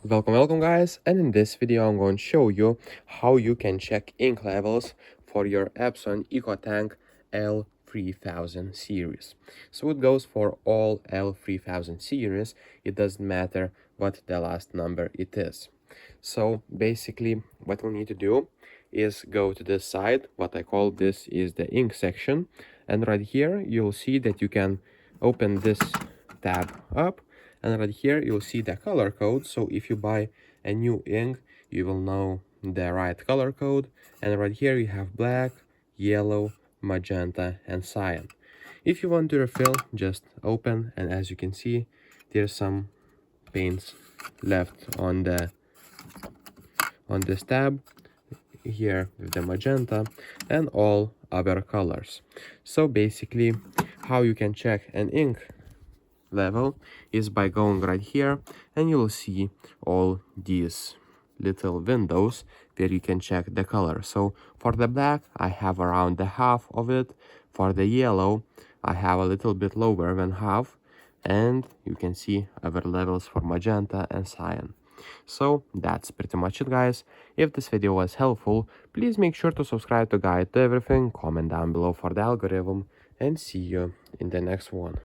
Welcome guys, and in this video I'm going to show you how you can check ink levels for your Epson EcoTank L3000 series. So it goes for all L3000 series, it doesn't matter what the last number it is. So basically what we need to do is go to this side, what I call this is the ink section, and right here you'll see that you can open this tab up, and right here you'll see the color code. So if you buy a new ink, you will know the right color code, and right here you have black, yellow, magenta and cyan. If you want to refill, just open, and as you can see there's some paints left on this tab here with the magenta and all other colors. So basically how you can check an ink level is by going right here, and you will see all these little windows where you can check the color. So for the black I have around the half of it, for the yellow I have a little bit lower than half, and you can see other levels for magenta and cyan. So that's pretty much it guys. If this video was helpful, please make sure to subscribe to Guide to Everything, comment down below for the algorithm, and see you in the next one.